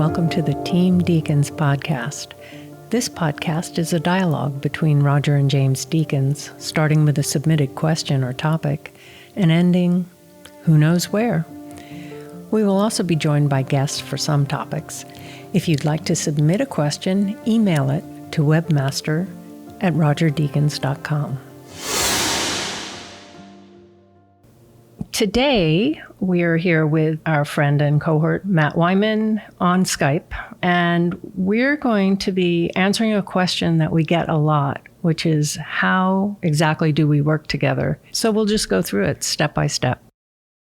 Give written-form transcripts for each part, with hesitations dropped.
welcome to the Team Deakins podcast. This podcast is a dialogue between Roger and James Deakins, starting with a submitted question or topic and ending who knows where. We will also be joined by guests for some topics. If you'd like to submit a question, email it to webmaster@rogerdeakins.com. Today, we are here with our friend and cohort, Matt Wyman, on Skype, and we're going to be answering a question that we get a lot, which is how exactly do we work together? So we'll just go through it step by step.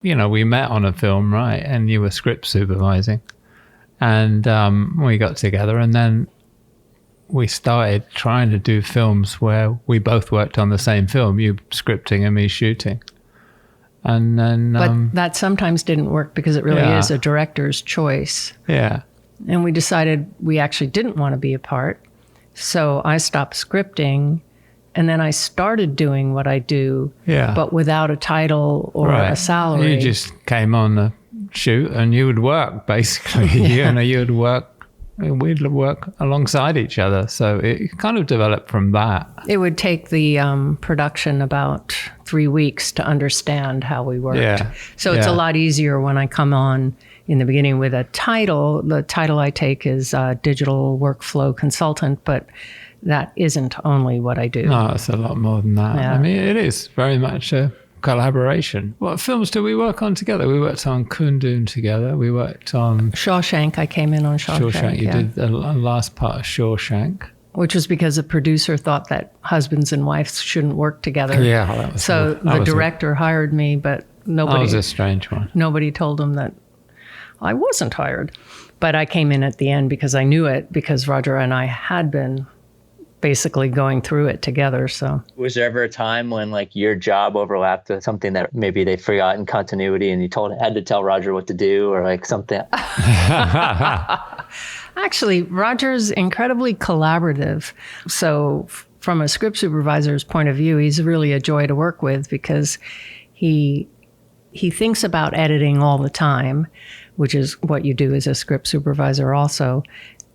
You know, we met on a film, right? And you were script supervising. And we got together, and then we started trying to do films where we both worked on the same film, you scripting and me shooting. And then, but that sometimes didn't work because it really is a director's choice. Yeah. And we decided we actually didn't want to be apart. So I stopped scripting, and then I started doing what I do, but without a title or a salary. You just came on the shoot and you would work, basically. We'd work alongside each other. So it kind of developed from that. It would take the production about 3 weeks to understand how we worked. Yeah. So it's a lot easier when I come on in the beginning with a title. The title I take is Digital Workflow Consultant, but that isn't only what I do. No, it's a lot more than that. Yeah. I mean, it is very much a collaboration. What films do we work on together? We worked on Kundun together. We worked on Shawshank. I came in on Shawshank. You did the last part of Shawshank. Which was because the producer thought that husbands and wives shouldn't work together. Yeah, that was so the director hired me, but nobody. That was a strange one. Nobody told him that I wasn't hired. But I came in at the end because I knew it, because Roger and I had been basically going through it together. So was there ever a time when like your job overlapped with something that maybe they forgot in continuity and you had to tell Roger what to do, or like something? Actually, Roger's incredibly collaborative. So from a script supervisor's point of view, he's really a joy to work with because he thinks about editing all the time, which is what you do as a script supervisor also.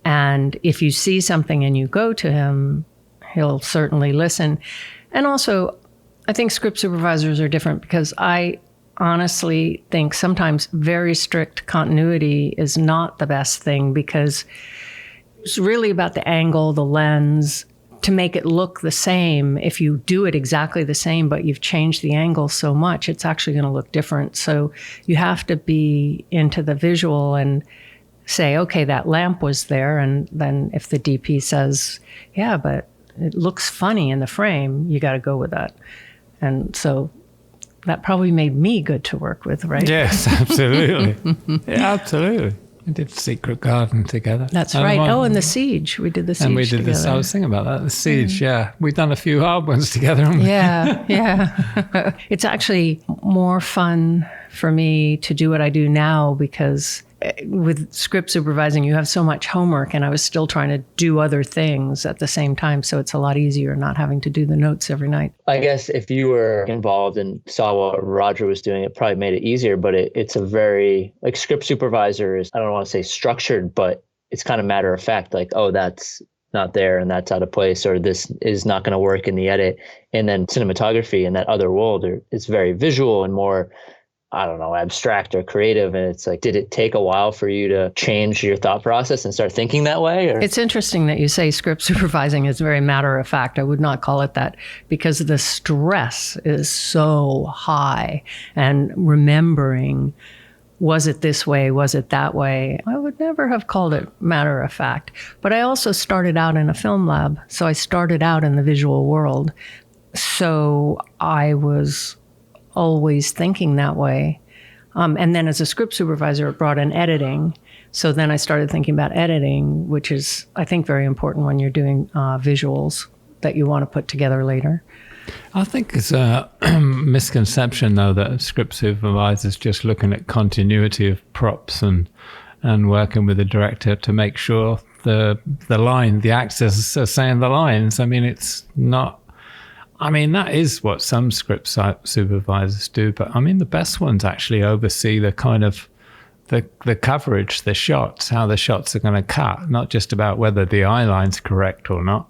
And if you see something and you go to him, he'll certainly listen. And also, I think script supervisors are different because I honestly think sometimes very strict continuity is not the best thing, because it's really about the angle, the lens, to make it look the same. If you do it exactly the same, but you've changed the angle so much, it's actually going to look different. So you have to be into the visual and say, okay, that lamp was there. And then if the DP says, yeah, but it looks funny in the frame, you got to go with that. And so that probably made me good to work with, right? Yes, absolutely. Yeah, absolutely. We did Secret Garden together. That's right. And The Siege. We did The Siege together. This. I was thinking about that. The Siege, yeah. We've done a few hard ones together, haven't we? Yeah. It's actually more fun for me to do what I do now because with script supervising, you have so much homework, and I was still trying to do other things at the same time. So it's a lot easier not having to do the notes every night. I guess if you were involved and saw what Roger was doing, it probably made it easier, but it's a very, like, script supervisor is, I don't want to say structured, but it's kind of matter of fact, like, oh, that's not there and that's out of place, or this is not going to work in the edit. And then cinematography in that other world is very visual and more, I don't know, abstract or creative. And it's like, did it take a while for you to change your thought process and start thinking that way? Or? It's interesting that you say script supervising is very matter of fact. I would not call it that because the stress is so high, and remembering, was it this way? Was it that way? I would never have called it matter of fact. But I also started out in a film lab. So I started out in the visual world. So I was always thinking that way. And then as a script supervisor, it brought in editing. So then I started thinking about editing, which is, I think, very important when you're doing visuals that you want to put together later. I think it's a misconception, though, that a script supervisor is just looking at continuity of props and working with the director to make sure the actors are saying the lines. I mean, it's not. I mean, that is what some script supervisors do, but I mean, the best ones actually oversee the kind of the coverage, the shots, how the shots are going to cut, not just about whether the eye line's correct or not.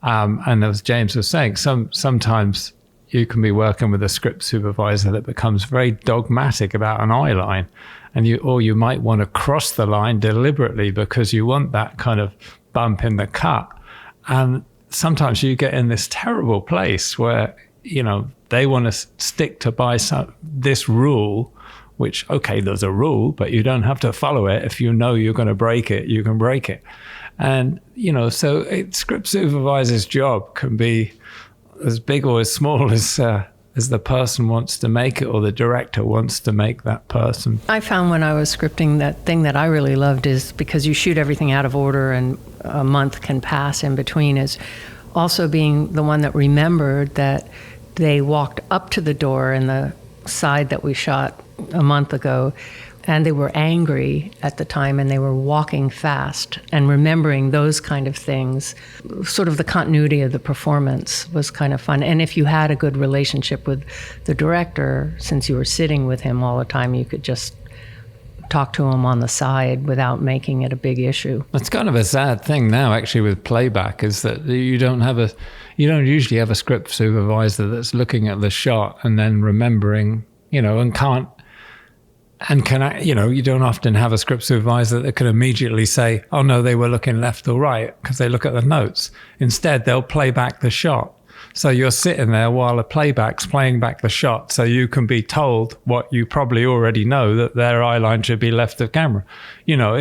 And as James was saying, sometimes you can be working with a script supervisor that becomes very dogmatic about an eye line, and you might want to cross the line deliberately because you want that kind of bump in the cut. And sometimes you get in this terrible place where, they want to stick to this rule, which, okay, there's a rule, but you don't have to follow it. If you know you're going to break it, you can break it. And, so script supervisor's job can be as big or as small as the person wants to make it, or the director wants to make that person. I found when I was scripting, that thing that I really loved is, because you shoot everything out of order and a month can pass in between, is also being the one that remembered that they walked up to the door in the side that we shot a month ago, and they were angry at the time, and they were walking fast, and remembering those kind of things, sort of the continuity of the performance was kind of fun. And if you had a good relationship with the director, since you were sitting with him all the time, you could just talk to him on the side without making it a big issue. It's kind of a sad thing now, actually, with playback, is that you don't usually have a script supervisor that's looking at the shot and then remembering, and can't. And you don't often have a script supervisor that can immediately say, oh no, they were looking left or right, because they look at the notes. Instead, they'll play back the shot. So you're sitting there while a playback's playing back the shot, so you can be told what you probably already know, that their eye line should be left of camera.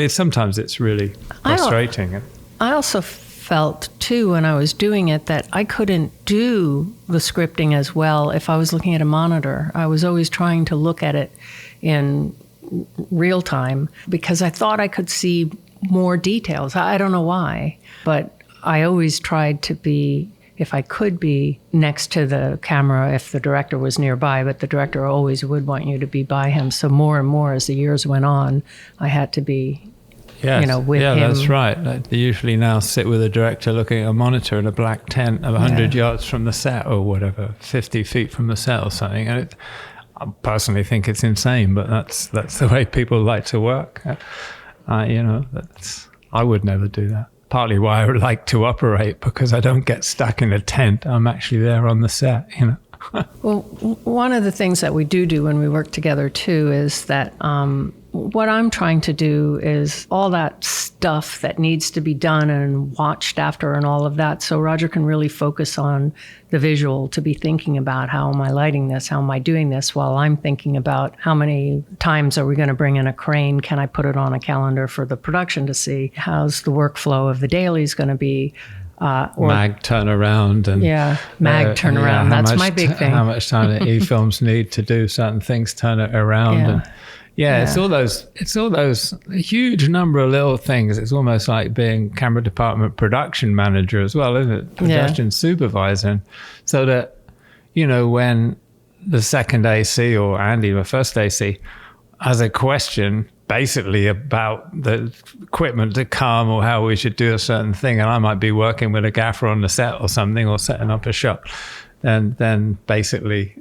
Sometimes it's really frustrating. I also felt too, when I was doing it, that I couldn't do the scripting as well if I was looking at a monitor. I was always trying to look at it in real time because I thought I could see more details. I don't know why, but I always tried to be, if I could be, next to the camera if the director was nearby, but the director always would want you to be by him. So more and more as the years went on, I had to be with him. Yeah, that's right. They usually now sit with a director looking at a monitor in a black tent of 100 yards from the set, or whatever, 50 feet from the set or something. And I personally think it's insane, but that's the way people like to work. I would never do that. Partly why I would like to operate, because I don't get stuck in a tent. I'm actually there on the set, Well, one of the things that we do when we work together too is that what I'm trying to do is all that stuff that needs to be done and watched after and all of that. So Roger can really focus on the visual, to be thinking about, how am I lighting this? How am I doing this? While I'm thinking about how many times are we going to bring in a crane? Can I put it on a calendar for the production to see? How's the workflow of the dailies going to be? Mag turnaround and mag turnaround. That's my big thing. How much time the e-films need to do certain things, turn it around, and it's all those a huge number of little things. It's almost like being camera department production manager as well, isn't it? Production supervisor, so that when the second AC or Andy, the first AC, has a question basically about the equipment to come or how we should do a certain thing, and I might be working with a gaffer on the set or something, or setting up a shot, and then basically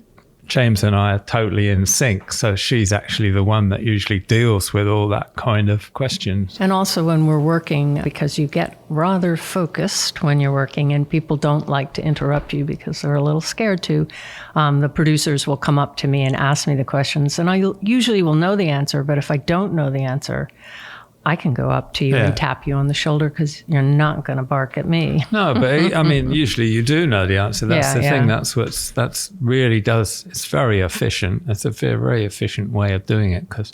James and I are totally in sync. So she's actually the one that usually deals with all that kind of questions. And also when we're working, because you get rather focused when you're working, and people don't like to interrupt you because they're a little scared to, the producers will come up to me and ask me the questions, and I usually will know the answer, but if I don't know the answer, I can go up to you and tap you on the shoulder, because you're not going to bark at me. No, but I mean, usually you do know the answer. That's the thing. That's really does. It's very efficient. It's a very efficient way of doing it, because,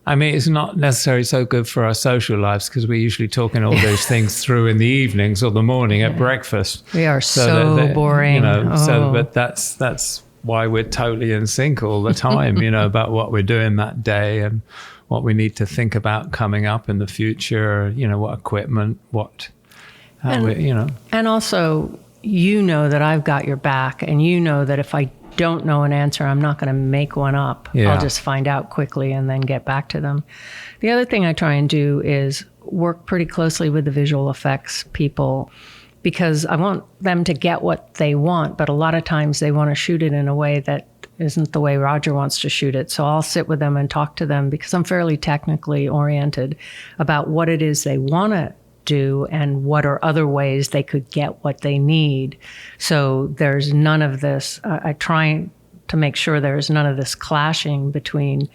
I mean, it's not necessarily so good for our social lives, because we're usually talking all those things through in the evenings or the morning at breakfast. We are so boring. But that's why we're totally in sync all the time, about what we're doing that day and what we need to think about coming up in the future, what equipment, And also, that I've got your back, and that if I don't know an answer, I'm not going to make one up. Yeah. I'll just find out quickly and then get back to them. The other thing I try and do is work pretty closely with the visual effects people, because I want them to get what they want, but a lot of times they want to shoot it in a way that isn't the way Roger wants to shoot it. So I'll sit with them and talk to them because I'm fairly technically oriented about what it is they want to do and what are other ways they could get what they need. So there's none of this. I try to make sure there's none of this clashing between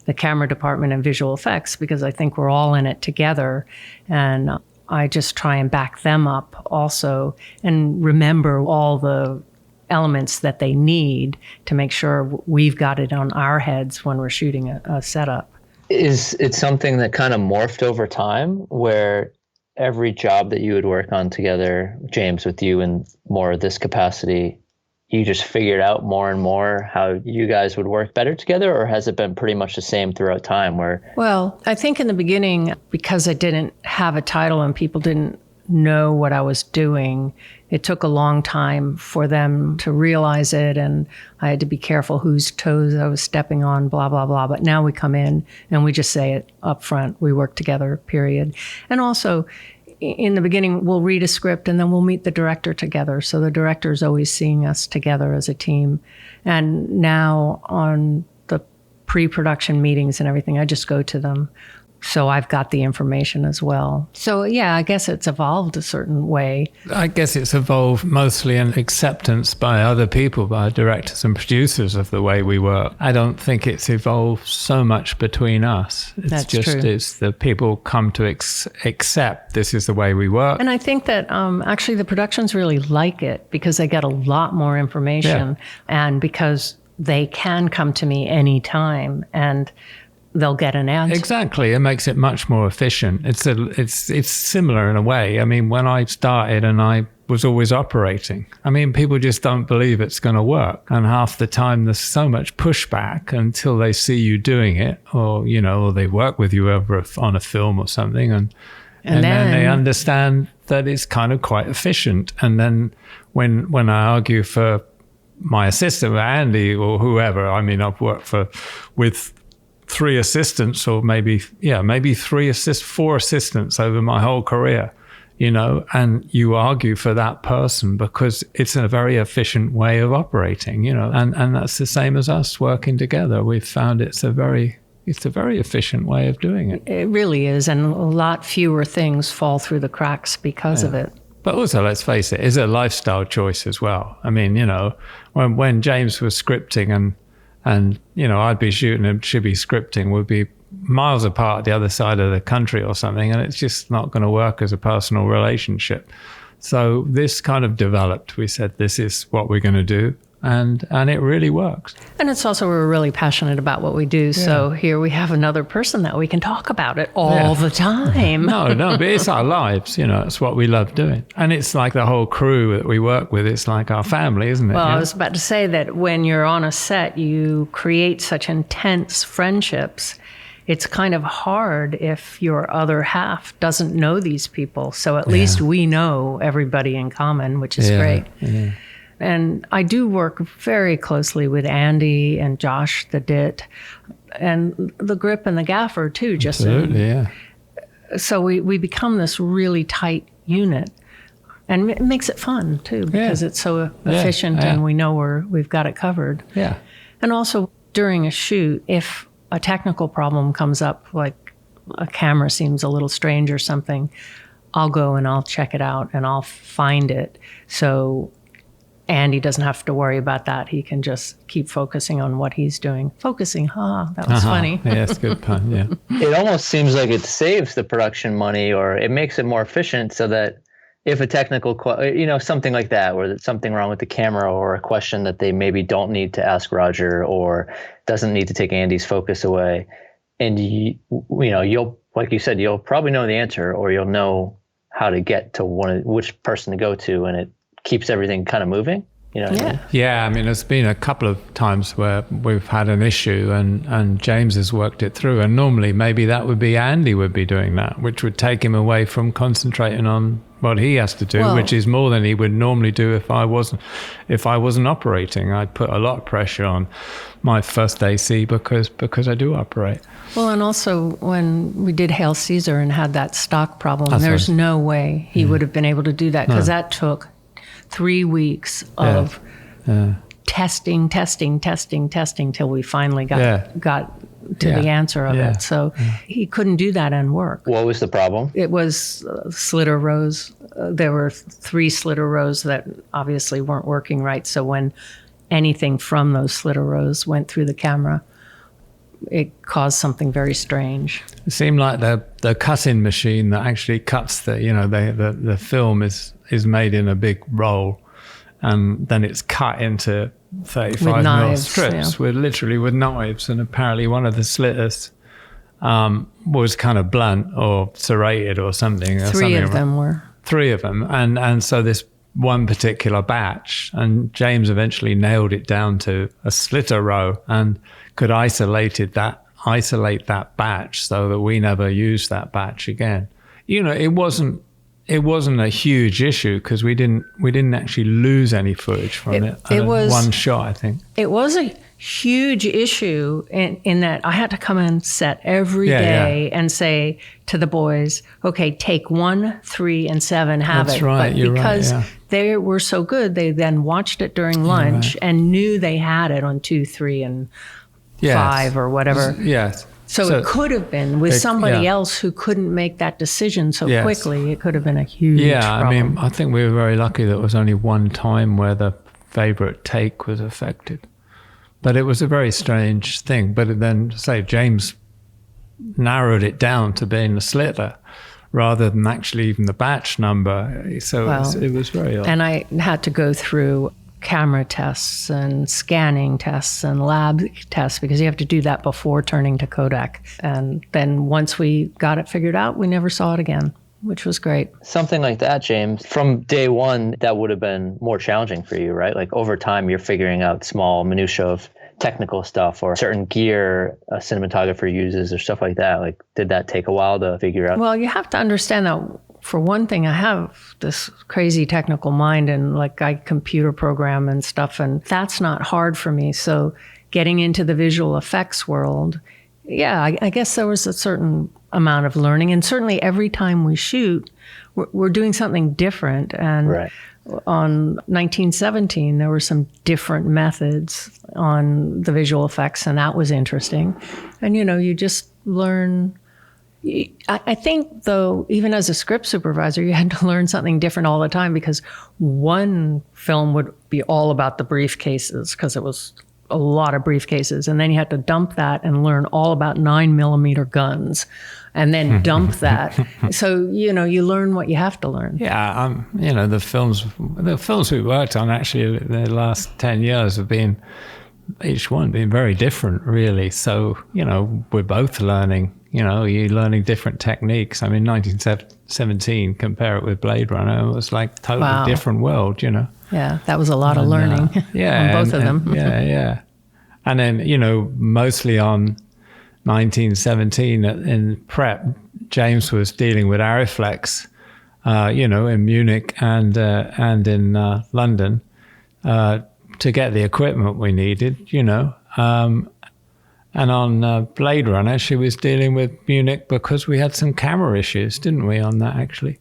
the camera department and visual effects, because I think we're all in it together. And I just try and back them up also and remember all the elements that they need to make sure we've got it on our heads when we're shooting a setup. Is it something that kind of morphed over time where every job that you would work on together, James, with you in more of this capacity, you just figured out more and more how you guys would work better together? Or has it been pretty much the same throughout time where? Well, I think in the beginning, because I didn't have a title and people didn't know what I was doing, it took a long time for them to realize it, and I had to be careful whose toes I was stepping on, blah, blah, blah. But now we come in and we just say it up front. We work together, period. And also, in the beginning, we'll read a script and then we'll meet the director together. So the director is always seeing us together as a team. And now on the pre-production meetings and everything, I just go to them. So I've got the information as well. So yeah, I guess it's evolved a certain way. I guess it's evolved mostly in acceptance by other people, by directors and producers of the way we work. I don't think it's evolved so much between us. It's That's just, true. it's the people come to accept this is the way we work. And I think that actually the productions really like it because they get a lot more information and because they can come to me anytime and they'll get an answer. Exactly. It makes it much more efficient. It's similar in a way. I mean, when I started and I was always operating, I mean, people just don't believe it's going to work. And half the time there's so much pushback until they see you doing it, or, you know, or they work with you on a film or something. And then they understand that it's kind of quite efficient. And then when I argue for my assistant, Andy, or whoever, I mean, I've worked with 3 assistants, or maybe 4 assistants over my whole career, you know, and you argue for that person because it's a very efficient way of operating, you know, and that's the same as us working together. We've found it's a very efficient way of doing it. It really is. And a lot fewer things fall through the cracks because of it. But also, let's face it, it's a lifestyle choice as well. I mean, you know, when James was scripting and, you know, I'd be shooting and she'd be scripting, we'd be miles apart the other side of the country or something, and it's just not going to work as a personal relationship. So this kind of developed. We said, this is what we're going to do. And it really works. And it's also, we're really passionate about what we do. So here we have another person that we can talk about it all the time. No, but it's our lives, you know, it's what we love doing. And it's like the whole crew that we work with, it's like our family, isn't it? Well, I was about to say that when you're on a set, you create such intense friendships. It's kind of hard if your other half doesn't know these people. So at least we know everybody in common, which is great. Yeah. And I do work very closely with Andy and Josh, the DIT, and the grip and the gaffer too. Absolutely, So we become this really tight unit. And it makes it fun too, because it's so efficient and we know we've got it covered. Yeah. And also during a shoot, if a technical problem comes up, like a camera seems a little strange or something, I'll go and I'll check it out and I'll find it. So Andy doesn't have to worry about that. He can just keep focusing on what he's doing. Focusing, that was funny. Yeah, it's a good pun, yeah. It almost seems like it saves the production money, or it makes it more efficient, so that if a technical, something like that, where there's something wrong with the camera or a question that they maybe don't need to ask Roger or doesn't need to take Andy's focus away, and you'll, like you said, you'll probably know the answer, or you'll know how to get to which person to go to, and it keeps everything kind of moving. You know what I mean? Yeah, I mean, there's been a couple of times where we've had an issue and James has worked it through. And normally maybe that would be Andy would be doing that, which would take him away from concentrating on what he has to do, which is more than he would normally do if I wasn't operating. I'd put a lot of pressure on my first AC because I do operate. Well, and also when we did Hail Caesar and had that stock problem, there's no way he would have been able to do that, because that took 3 weeks of testing till we finally got to the answer of it. So he couldn't do that and work. What was the problem? It was slitter rows. There were 3 slitter rows that obviously weren't working right. So when anything from those slitter rows went through the camera, it caused something very strange. It seemed like the cutting machine that actually cuts the film is made in a big roll, and then it's cut into 35 mil strips with knives, and apparently one of the slitters was kind of blunt or serrated or something. 3 of them were. 3 of them, and so this one particular batch, and James eventually nailed it down to a slitter row and could isolate that batch so that we never used that batch again. It wasn't a huge issue because we didn't actually lose any footage from it. It was one shot, I think. It was a huge issue in that I had to come in set every day and say to the boys, okay, take 1, 3, and 7, have That's it. Right, but you're because right, they were so good, they then watched it during lunch and knew they had it on 2, 3, and 5 or whatever. Yes. So it could have been with somebody else who couldn't make that decision so quickly. It could have been a huge problem. I mean, I think we were very lucky that it was only one time where the favorite take was affected. But it was a very strange thing. But then, say, James narrowed it down to being the slitter rather than actually even the batch number. So it was very odd. And I had to go through camera tests and scanning tests and lab tests because you have to do that before turning to Kodak. And then once we got it figured out, we never saw it again, which was great. Something like that, James, from day one, that would have been more challenging for you, right? Like over time, you're figuring out small minutiae of technical stuff or certain gear a cinematographer uses or stuff like that. Like, did that take a while to figure out? Well, you have to understand that, for one thing, I have this crazy technical mind and like I computer program and stuff, and that's not hard for me. So getting into the visual effects world, I guess there was a certain amount of learning. And certainly every time we shoot, we're doing something different. And on 1917, there were some different methods on the visual effects, and that was interesting. And, you just learn. I think, though, even as a script supervisor, you had to learn something different all the time because one film would be all about the briefcases because it was a lot of briefcases. And then you had to dump that and learn all about 9mm guns and then dump that. So, you learn what you have to learn. Yeah, the films we worked on actually the last 10 years have been, each one been very different, really. So, we're both learning. You're learning different techniques. I mean, 1917, compare it with Blade Runner, it was like totally different world, Yeah, that was a lot of learning on both of them. Yeah. And then, mostly on 1917 in prep, James was dealing with Arriflex, in Munich and in London to get the equipment we needed, And on Blade Runner, she was dealing with Munich because we had some camera issues, didn't we, on that actually?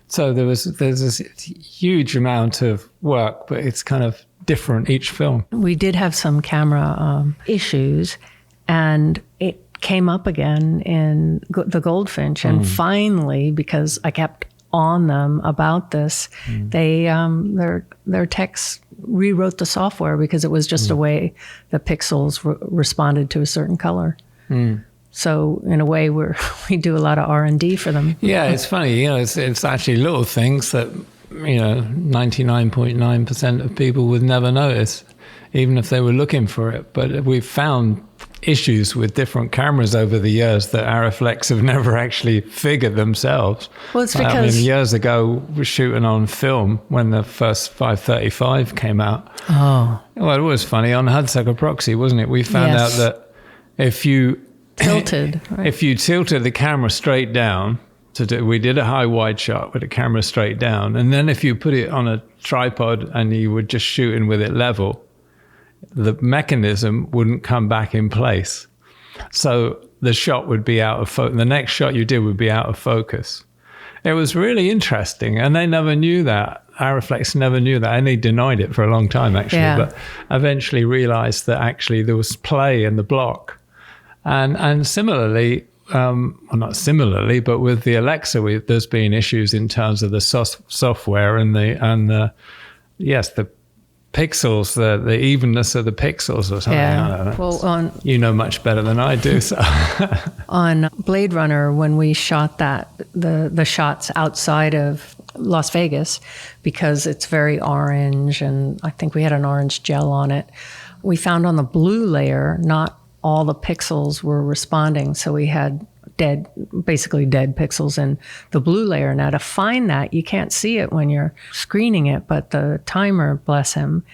So there's this huge amount of work, but it's kind of different each film. We did have some camera issues, and it came up again in the Goldfinch. And finally, because I kept on them about this, they their techs rewrote the software because it was just a way the pixels responded to a certain color. So in a way, we do a lot of R&D for them. Yeah, it's funny. It's actually little things that 99.9% of people would never notice, even if they were looking for it. But we've found issues with different cameras over the years that Arriflex have never actually figured themselves. Well, it's because years ago, we were shooting on film when the first 535 came out. Oh, well, it was funny on Hudsucker Proxy, wasn't it? We found out that if you tilted the camera straight down, we did a high wide shot with the camera straight down, and then if you put it on a tripod and you were just shooting with it level, the mechanism wouldn't come back in place. So the shot would be out of focus. The next shot you did would be out of focus. It was really interesting, and they never knew that. Arriflex never knew that, and they denied it for a long time, actually. Yeah. But eventually realized that actually there was play in the block. And similarly, well, not similarly, but with the Alexa, there's been issues in terms of the software and the pixels, the evenness of the pixels or something. I don't know. Well, you know much better than I do. So. On Blade Runner, when we shot the shots outside of Las Vegas, because it's very orange, and I think we had an orange gel on it, we found on the blue layer, not all the pixels were responding. So we had basically dead pixels in the blue layer. Now to find that, you can't see it when you're screening it, but the timer, bless him,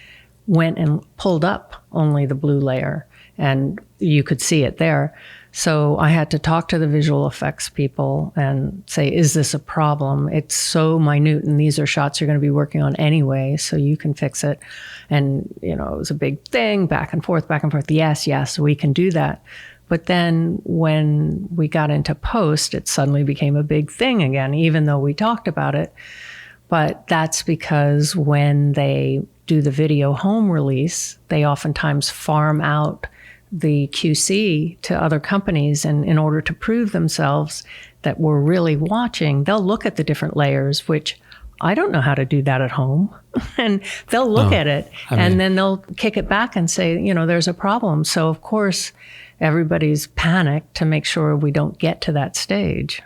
went and pulled up only the blue layer, and you could see it there. So I had to talk to the visual effects people and say, is this a problem? It's so minute, and these are shots you're going to be working on anyway, so you can fix it. And, it was a big thing, back and forth. Yes, we can do that. But then when we got into post, it suddenly became a big thing again, even though we talked about it. But that's because when they do the video home release, they oftentimes farm out the QC to other companies. And in order to prove themselves that we're really watching, they'll look at the different layers, which I don't know how to do that at home. And they'll look at it and then they'll kick it back and say, there's a problem. So of course, everybody's panicked to make sure we don't get to that stage.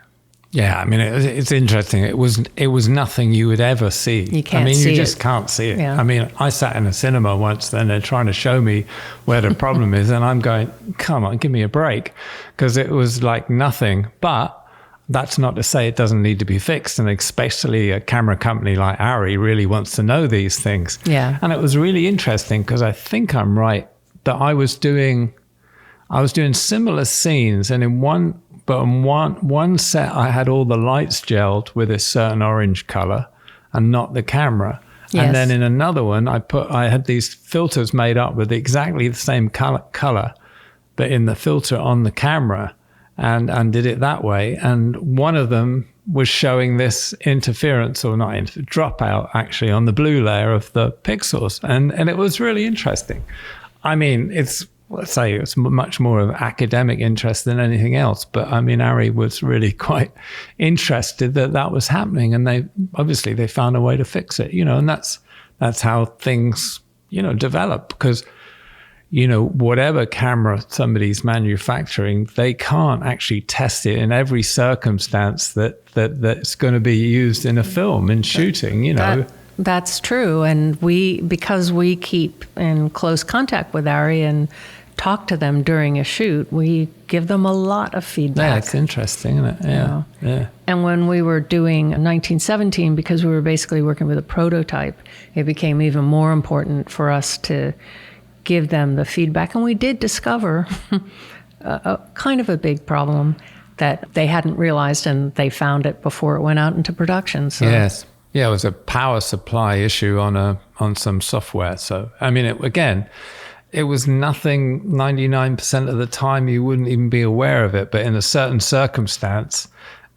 Yeah, it's interesting. It was nothing you would ever see. You can't see it. You just can't see it. Yeah. I sat in a cinema once, and they're trying to show me where the problem is, and I'm going, come on, give me a break, because it was like nothing. But that's not to say it doesn't need to be fixed, and especially a camera company like Arri really wants to know these things. Yeah. And it was really interesting, because I think I'm right that I was doing similar scenes, and in one set I had all the lights gelled with a certain orange color and not the camera. Yes. And then in another one I had these filters made up with exactly the same color, but in the filter on the camera, and did it that way. And one of them was showing this interference, or not dropout, actually, on the blue layer of the pixels. And it was really interesting. Let's say it's much more of academic interest than anything else. But Arri was really quite interested that was happening, and they found a way to fix it. And that's how things develop, because whatever camera somebody's manufacturing, they can't actually test it in every circumstance that's going to be used in a film in shooting. That's true, and because we keep in close contact with Arri and talk to them during a shoot, we give them a lot of feedback. Yeah, it's interesting, isn't it? Yeah. And when we were doing 1917, because we were basically working with a prototype, it became even more important for us to give them the feedback. And we did discover a kind of a big problem that they hadn't realized, and they found it before it went out into production. So. Yes. Yeah, it was a power supply issue on some software. So, it was nothing. 99% of the time you wouldn't even be aware of it, but in a certain circumstance,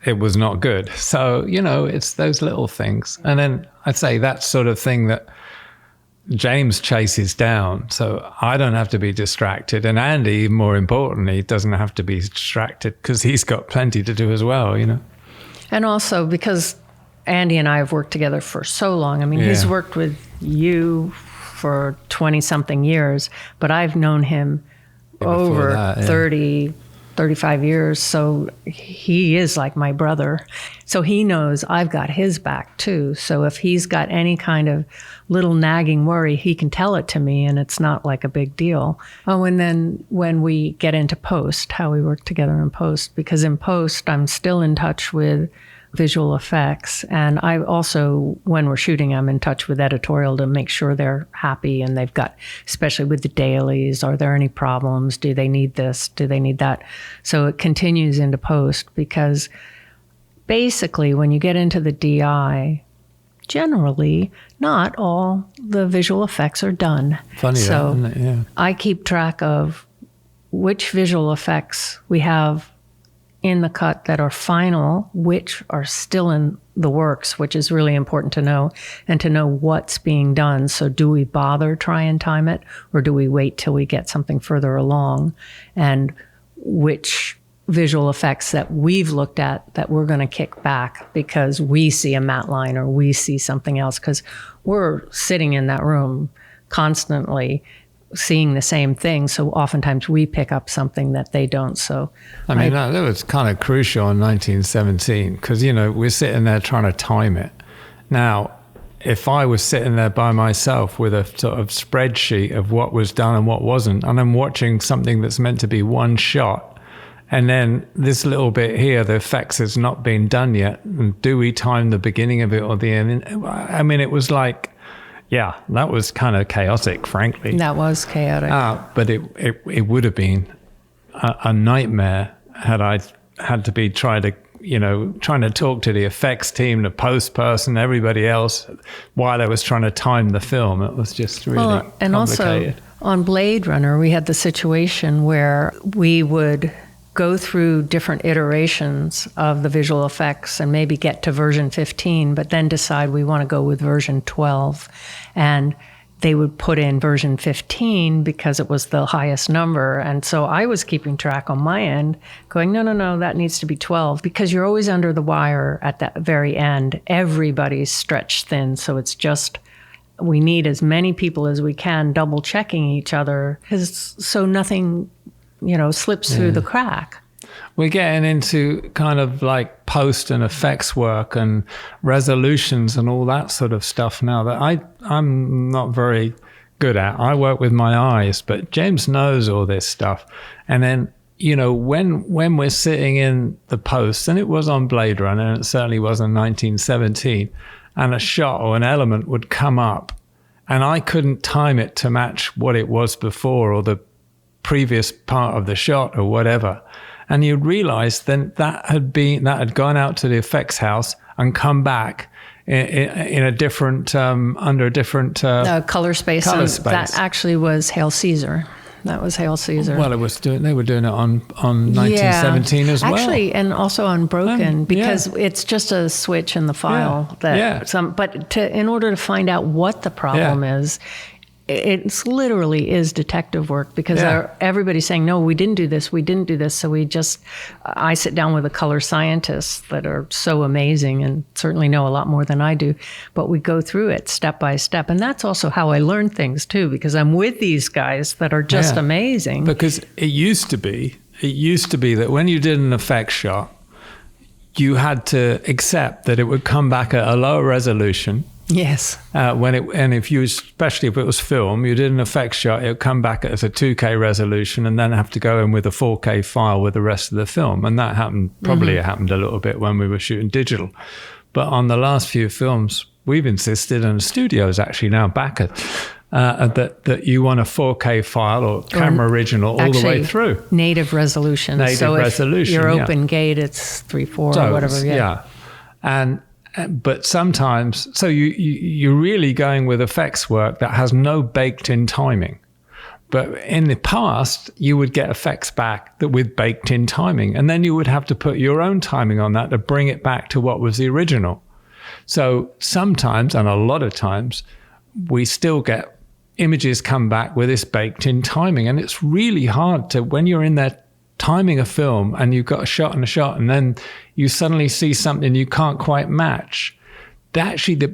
it was not good. So, it's those little things. And then I'd say that sort of thing that James chases down, so I don't have to be distracted. And Andy, more importantly, doesn't have to be distracted, because he's got plenty to do as well, And also because Andy and I have worked together for so long. He's worked with you for 20-something years, but I've known him over 30, 35 years. So he is like my brother. So he knows I've got his back too. So if he's got any kind of little nagging worry, he can tell it to me, and it's not like a big deal. Oh, and then when we get into post, how we work together in post, because in post, I'm still in touch with visual effects. And I also, when we're shooting, I'm in touch with editorial to make sure they're happy, and they've got, especially with the dailies, are there any problems? Do they need this? Do they need that? So it continues into post, because basically when you get into the DI, generally not all the visual effects are done. Funny, so isn't it? Yeah. I keep track of which visual effects we have in the cut that are final, which are still in the works, which is really important to know, and to know what's being done. So do we bother try and time it, or do we wait till we get something further along? And which visual effects that we've looked at that we're going to kick back because we see a matte line or we see something else, because we're sitting in that room constantly seeing the same thing. So oftentimes we pick up something that they don't. So I mean, that was kind of crucial in 1917 because, we're sitting there trying to time it. Now, if I was sitting there by myself with a sort of spreadsheet of what was done and what wasn't, and I'm watching something that's meant to be one shot, and then this little bit here, the effects has not been done yet, and do we time the beginning of it or the end? I mean, it was like, yeah, that was kind of chaotic, frankly. that was chaotic. But it would have been a nightmare had I had to be trying to talk to the effects team, the post person, everybody else, while I was trying to time the film. It was just really and complicated. Also on Blade Runner, we had the situation where we would go through different iterations of the visual effects and maybe get to version 15, but then decide we want to go with version 12. And they would put in version 15 because it was the highest number. And so I was keeping track on my end, going, no, that needs to be 12, because you're always under the wire at that very end. Everybody's stretched thin. So it's just, we need as many people as we can double checking each other, so nothing slips through the crack. We're getting into kind of like post and effects work and resolutions and all that sort of stuff now that I'm not very good at. I work with my eyes, but James knows all this stuff. And then, when we're sitting in the post, and it was on Blade Runner, and it certainly was in 1917, and a shot or an element would come up, and I couldn't time it to match what it was before or the previous part of the shot or whatever, and you'd realize then that had gone out to the effects house and come back in a different under a different color space. That actually was Hail Caesar. That was Hail Caesar. Well, they were doing it on 1917 as well. Actually, and also on Broken, because it's just a switch in the file. In order to find out what the problem is, it's literally is detective work, because everybody's saying, no, we didn't do this. So I sit down with the color scientists that are so amazing and certainly know a lot more than I do, but we go through it step by step. And that's also how I learn things too, because I'm with these guys that are just amazing. Because it used to be that when you did an effect shot, you had to accept that it would come back at a lower resolution. Yes. Especially if it was film, you did an effects shot, it would come back as a 2K resolution and then have to go in with a 4K file with the rest of the film. And that happened, it happened a little bit when we were shooting digital. But on the last few films, we've insisted, and the studio is actually now back at, that you want a 4K file or camera original all the way through. Native resolution. If you're open gate, it's 3.4 or whatever. Yeah. But sometimes, so you're really going with effects work that has no baked-in timing. But in the past, you would get effects back with baked-in timing, and then you would have to put your own timing on that to bring it back to what was the original. So sometimes, and a lot of times, we still get images come back with this baked-in timing, and it's really hard to, when you're in there timing a film and you've got a shot and then you suddenly see something you can't quite match.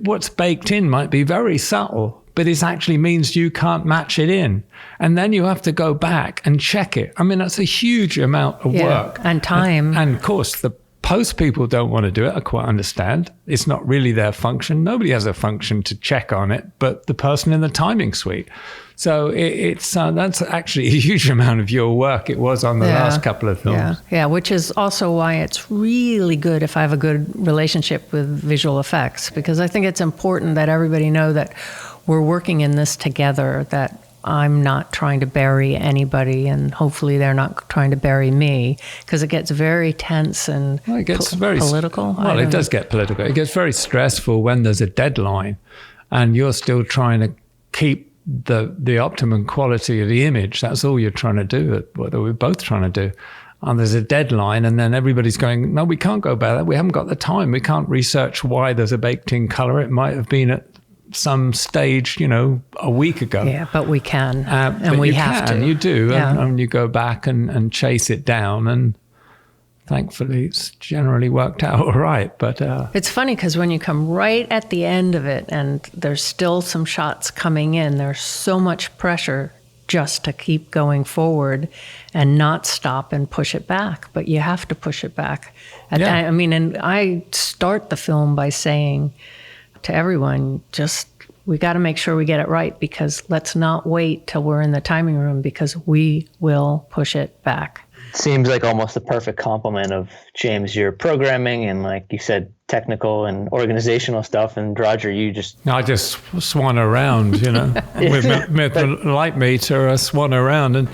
What's baked in might be very subtle, but it actually means you can't match it in. And then you have to go back and check it. I mean, that's a huge amount of work. And time. And of course, the post people don't want to do it. I quite understand. It's not really their function. Nobody has a function to check on it, but the person in the timing suite. So that's actually a huge amount of your work. It was on the last couple of films. Yeah, which is also why it's really good if I have a good relationship with visual effects, because I think it's important that everybody know that we're working in this together, that I'm not trying to bury anybody, and hopefully they're not trying to bury me, because it gets very tense and it gets very political. Well, it does get political. It gets very stressful when there's a deadline and you're still trying to keep the optimum quality of the image. That's all you're trying to do, what we're both trying to do. there's a deadline, and then everybody's going, no, we can't go by that. We haven't got the time. We can't research why there's a baked-in color. It might have been at some stage, a week ago. Yeah, but we can, and but we you have can, to. You do, Yeah. and you go back and chase it down, and thankfully it's generally worked out all right. But It's funny because when you come right at the end of it and there's still some shots coming in, there's so much pressure just to keep going forward and not stop and push it back. But you have to push it back. Yeah. And I start the film by saying to everyone, we got to make sure we get it right, because let's not wait till we're in the timing room, because we will push it back. Seems like almost a perfect complement of, James, your programming and, like you said, technical and organizational stuff, and Roger, you just I just swan around, with my light meter, I swan around, and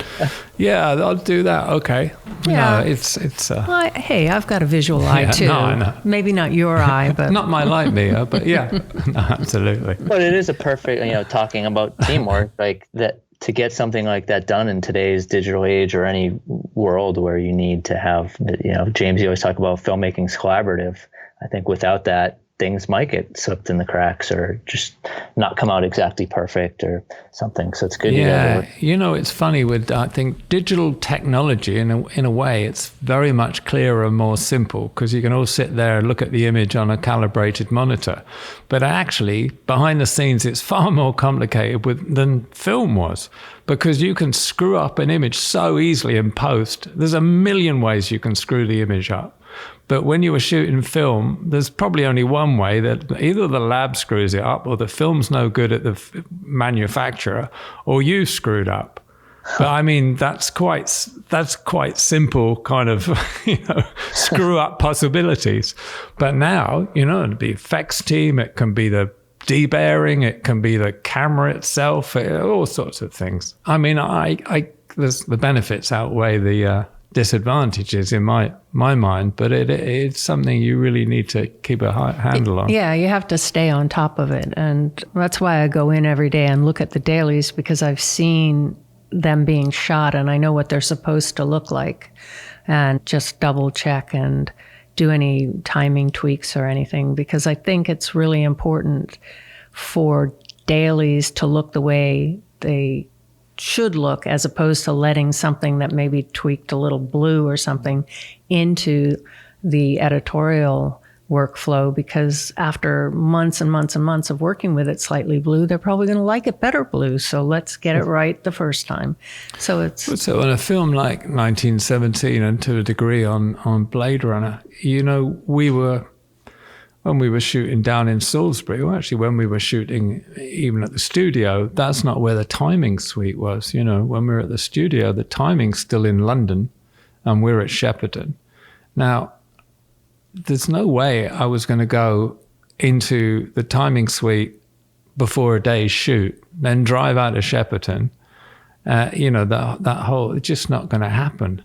yeah, I'll do that. Okay, Yeah. no, it's Well, hey, I've got a visual eye Yeah, too. no, I know. Maybe not your eye, but not my light meter, but yeah, no, absolutely. but it is a perfect, talking about teamwork, like that, to get something like that done in today's digital age or any world where you need to have, James, you always talk about filmmaking's collaborative. I think without that, things might get slipped in the cracks or just not come out exactly perfect or something. So it's good. Yeah, it's funny with, I think, digital technology, in a way, it's very much clearer and more simple, because you can all sit there and look at the image on a calibrated monitor. But actually, behind the scenes, it's far more complicated than film was, because you can screw up an image so easily in post. There's a million ways you can screw the image up. But when you were shooting film, there's probably only one way, that either the lab screws it up, or the film's no good at the manufacturer, or you screwed up. But I mean, that's quite simple kind of, screw up possibilities. But now, the effects team, it can be the debayering, it can be the camera itself, all sorts of things. I mean, there's the benefits outweigh the disadvantages in my mind, but it's something you really need to keep a handle on. yeah, you have to stay on top of it. And that's why I go in every day and look at the dailies, because I've seen them being shot and I know what they're supposed to look like, and just double check and do any timing tweaks or anything, because I think it's really important for dailies to look the way they should look, as opposed to letting something that maybe tweaked a little blue or something into the editorial workflow, because after months and months and months of working with it slightly blue, they're probably going to like it better blue. So let's get it right the first time. So on a film like 1917, and to a degree on Blade Runner, when we were shooting down in Salisbury, or actually when we were shooting even at the studio, that's not where the timing suite was. When we were at the studio, the timing's still in London and we're at Shepperton. Now, there's no way I was going to go into the timing suite before a day's shoot, then drive out to Shepperton. That whole, it's just not going to happen.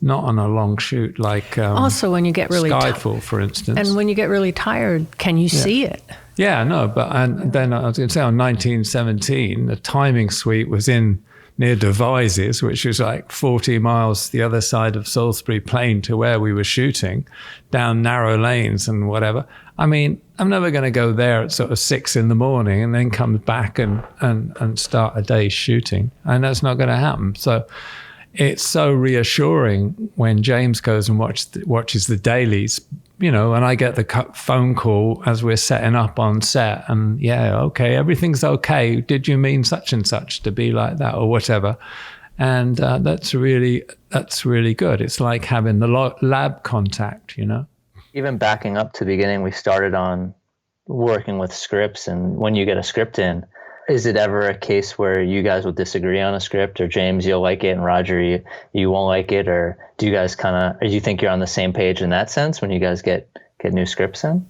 Not on a long shoot like also when you get really Skyfall, for instance. And when you get really tired, can you see it? Yeah, no, and then I was going to say on 1917, the timing suite was in near Devizes, which was like 40 miles the other side of Salisbury Plain to where we were shooting, down narrow lanes and whatever. I mean, I'm never going to go there at sort of 6 a.m. and then come back and start a day's shooting. And that's not going to happen. So it's so reassuring when James goes and watches the dailies, and I get the phone call as we're setting up on set, and yeah, okay, everything's okay. Did you mean such and such to be like that or whatever? And that's really good. It's like having the lab contact, Even backing up to the beginning, we started on working with scripts, and when you get a script in, is it ever a case where you guys will disagree on a script, or James, you'll like it, and Roger, you won't like it? Or do you guys do you think you're on the same page in that sense when you guys get new scripts in?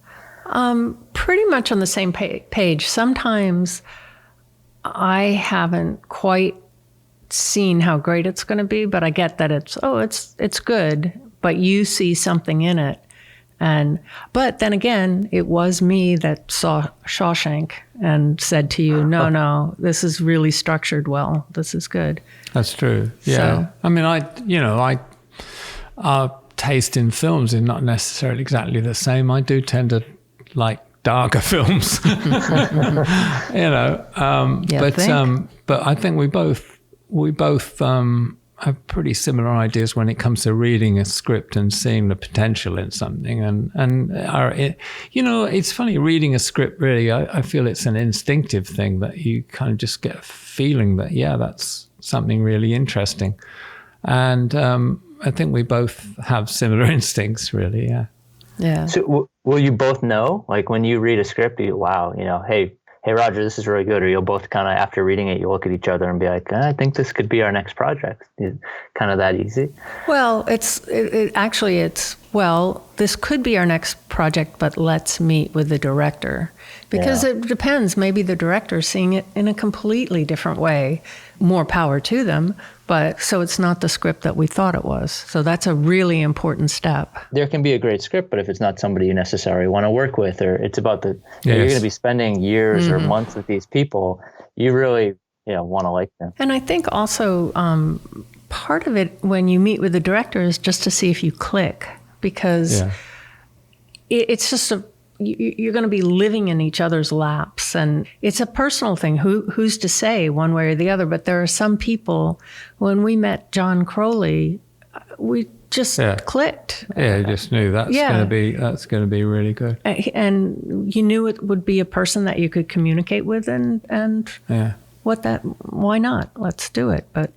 Pretty much on the same page. Sometimes I haven't quite seen how great it's going to be, but I get that it's good, but you see something in it. But then again, it was me that saw Shawshank and said to you, no, this is really structured well. This is good. That's true. Yeah. So, I mean, our taste in films is not necessarily exactly the same. I do tend to like darker films, but I think we both have pretty similar ideas when it comes to reading a script and seeing the potential in something. It's funny, reading a script, really, I feel it's an instinctive thing that you kind of just get a feeling that, yeah, that's something really interesting. And I think we both have similar instincts, really, yeah. Yeah. So will you both know, like when you read a script, wow, hey, Roger, this is really good. Or you'll both kind of, after reading it, you'll look at each other and be like, I think this could be our next project. Kind of that easy. Well, this could be our next project, but let's meet with the director. Because it depends. Maybe the director's seeing it in a completely different way. More power to them. But so it's not the script that we thought it was. So that's a really important step. There can be a great script, but if it's not somebody you necessarily want to work with, or it's about you're going to be spending years or months with these people, you really want to like them. And I think also part of it when you meet with the director is just to see if you click, because it's just you're going to be living in each other's laps, and it's a personal thing. Who's to say one way or the other? But there are some people. When we met John Crowley, we just clicked. Yeah, you just knew that's going to be really good. And you knew it would be a person that you could communicate with, and why not? Let's do it. But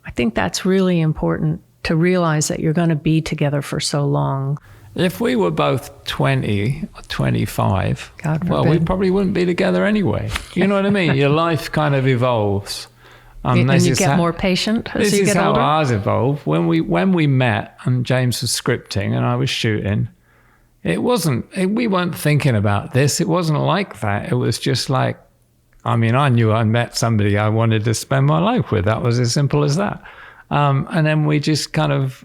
I think that's really important to realize that you're going to be together for so long. If we were both 20 or 25, God well, we probably wouldn't be together anyway. You know what I mean? Your life kind of evolves. And you get more patient as you get older? This is how ours evolved. When we met and James was scripting and I was shooting, we weren't thinking about this. It wasn't like that. It was just like, I knew I met somebody I wanted to spend my life with. That was as simple as that. And then we just kind of,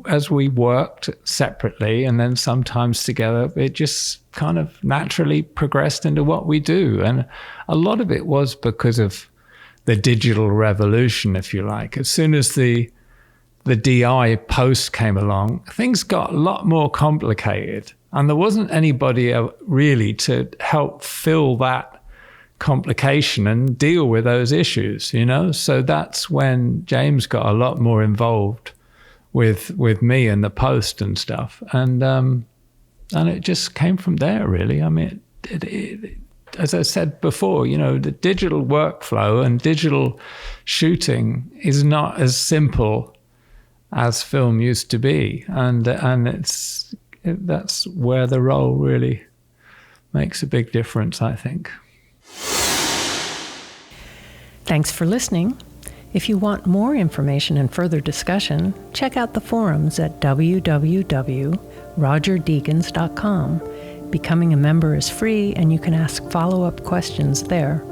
as we worked separately and then sometimes together, it just kind of naturally progressed into what we do. And a lot of it was because of the digital revolution, if you like. As soon as the DI post came along, things got a lot more complicated. And there wasn't anybody really to help fill that complication and deal with those issues, So that's when James got a lot more involved with me and the post and stuff, and it just came from there, really. As I said before, the digital workflow and digital shooting is not as simple as film used to be, and that's where the role really makes a big difference, I think. Thanks for listening. If you want more information and further discussion, check out the forums at www.rogerdeakins.com. Becoming a member is free, and you can ask follow-up questions there.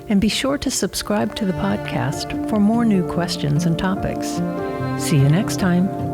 And be sure to subscribe to the podcast for more new questions and topics. See you next time.